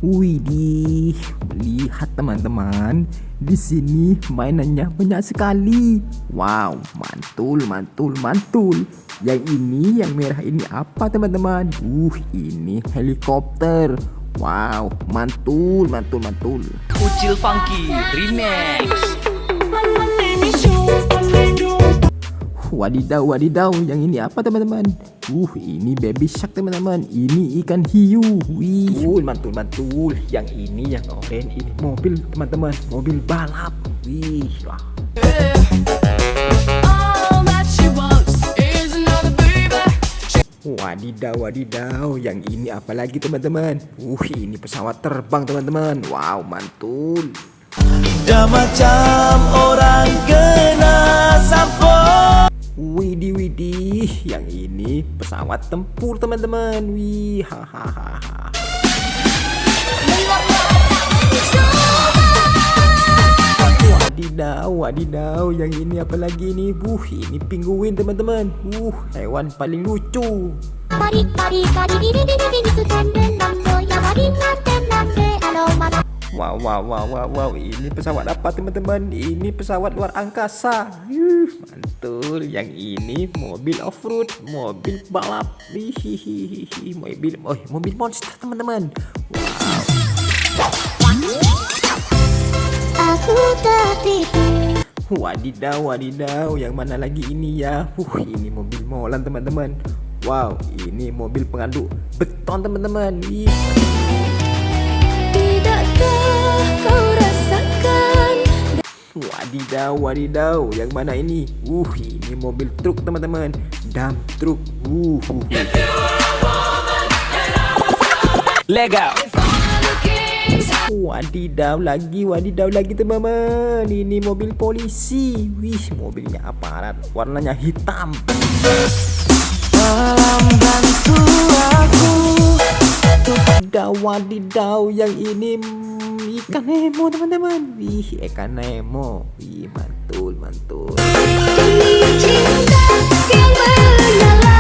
Widih, lihat teman-teman, di sini mainannya banyak sekali. Wow, mantul, mantul, mantul. Yang ini, yang merah ini apa teman-teman? Ini helikopter. Wow, mantul, mantul, mantul. Ucil Funky Remix. Wadidaw, wadidaw, yang ini apa teman-teman? Ini baby shark teman-teman. Ini ikan hiu. Wih, mantul, mantul. Yang ini, yang oranye, ini mobil teman-teman. Mobil balap. Wih, wah. Wadidaw, wadidaw. Yang ini apa lagi teman-teman? Ini pesawat terbang teman-teman. Wow, mantul. Dah macam orang kena sampo. Widih, widih, yang ini pesawat tempur teman-teman. Wih, hahaha. Wadidaw, wadidaw, yang ini apa lagi nih? Ini penguin teman-teman. Hewan paling lucu. Wow, wow, wow, wow, wow. Ini pesawat apa teman-teman? Ini pesawat luar angkasa. Mantul. Yang ini mobil off-road, mobil balap. Hihihi. Mobil monster teman-teman. Aku tertipu. Wadidaw, wadidaw. Yang mana lagi ini ya? Ini mobil molan teman-teman. Wow, ini mobil pengaduk beton teman-teman. Tidakkah kau rasakan? Wadidaw, wadidaw. Yang mana ini? Ini mobil truk teman-teman. Dump truk. Legal. Wadidaw lagi teman-teman. Ini mobil polisi. Mobilnya aparat. Warnanya hitam. Tolong bantu aku. Wadidaw, yang ini ikan Nemo teman-teman. Ikan Nemo. Mantul, mantul. Cinta yang menyala.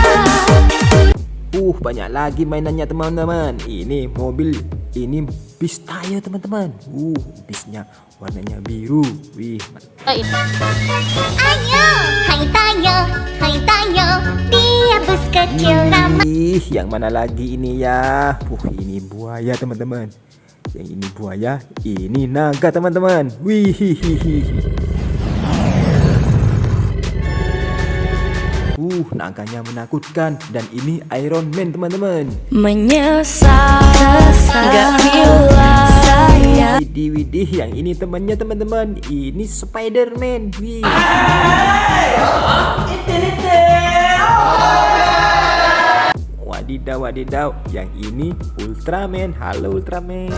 Banyak lagi mainannya teman-teman. Ini mobil, ini bis tayar teman-teman. Bisnya warnanya biru. Ayo, hai tayo, dia bus kecil ramah. Yang mana lagi ini ya? Ini buaya teman-teman. Yang ini buaya, ini naga teman-teman. Naganya menakutkan. Dan ini Iron Man teman-teman. Menyesal, gak bilang saya. Widih, yang ini temannya teman-teman. Ini Spider-Man. Wadidaw, wadidaw. Yang ini Ultraman. Halo Ultraman.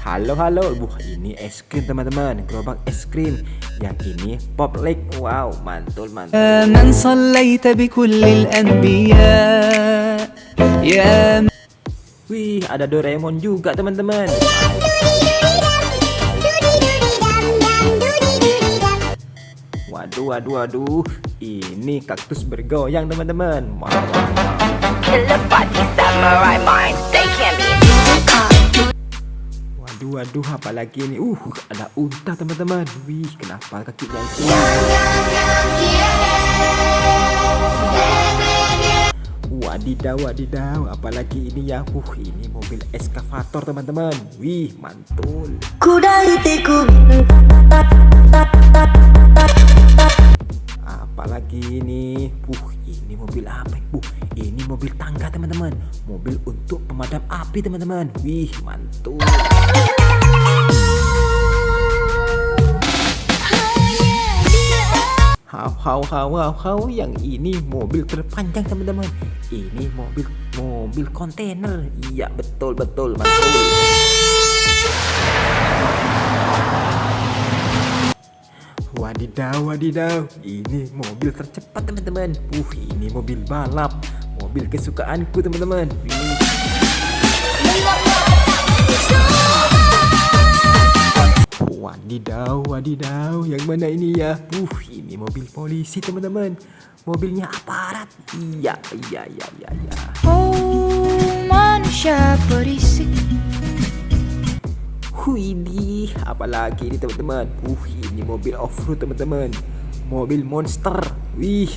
Halo, halo. Ini es krim teman-teman. Gerobak es krim. Yang ini Pop Lake. Wow, mantul, mantul. من صليت بكل الأنبياء يا. Ada Doraemon juga teman-teman. Waduh. Ini kaktus bergoyang teman-teman. Wow. Waduh, apalagi ini? Ada unta teman-teman. Kenapa kakinya itu? Wadidaw, apalagi ini ya? Ini mobil eskavator teman-teman. Mantul. Kuda hatiku. Apalagi ini? Ini mobil apa? Ini mobil tangga teman-teman. Mobil untuk pemadam api teman-teman. Mantul. How. Yang ini mobil terpanjang teman-teman. Ini mobil kontainer. Iya, betul, mantul. Wadidaw. Ini mobil tercepat teman-teman. Ini mobil balap. Mobil kesukaanku teman-teman. Wadidaw, yang mana ini ya? Ini mobil polisi teman-teman. mobilnya aparat. Iya. Oh, manusia berisik. Widih, apalagi ini teman-teman. Ini mobil off-road teman-teman. Mobil monster. Wih.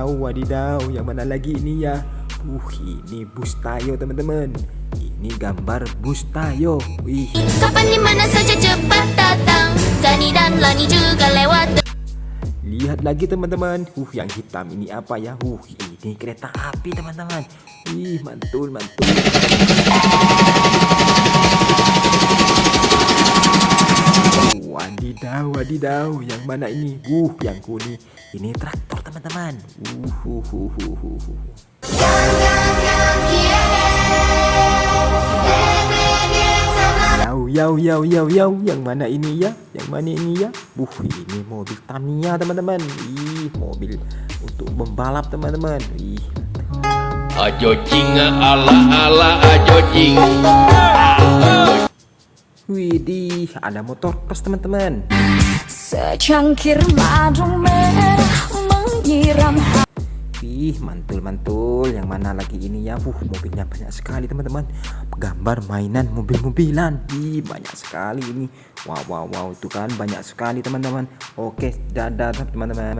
Wadidaw. Yang mana lagi ini ya? Ini bus Tayo teman-teman. Ini gambar bus Tayo. Wih. Kapan dimana saja cepat datang, Gani dan Lani juga lewat. Lihat lagi teman-teman. Yang hitam ini apa ya? Ini kereta api teman-teman. Ih, mantul. Wadidaw. Yang mana ini? Yang kuning. Ini traktor teman-teman. Yaw. Yang mana ini ya? Ini mobil Tamiya teman-teman. Mobil untuk membalap teman-teman. Ajo jinga ala ajo jing. Widih, ada motor cross teman-teman. Secangkir madu merah menyiram. Mantul. Yang mana lagi ini ya? Mobilnya banyak sekali teman-teman. Gambar mainan mobil-mobilan. Banyak sekali ini. Wow, itu kan banyak sekali teman-teman. Oke, dadah teman-teman.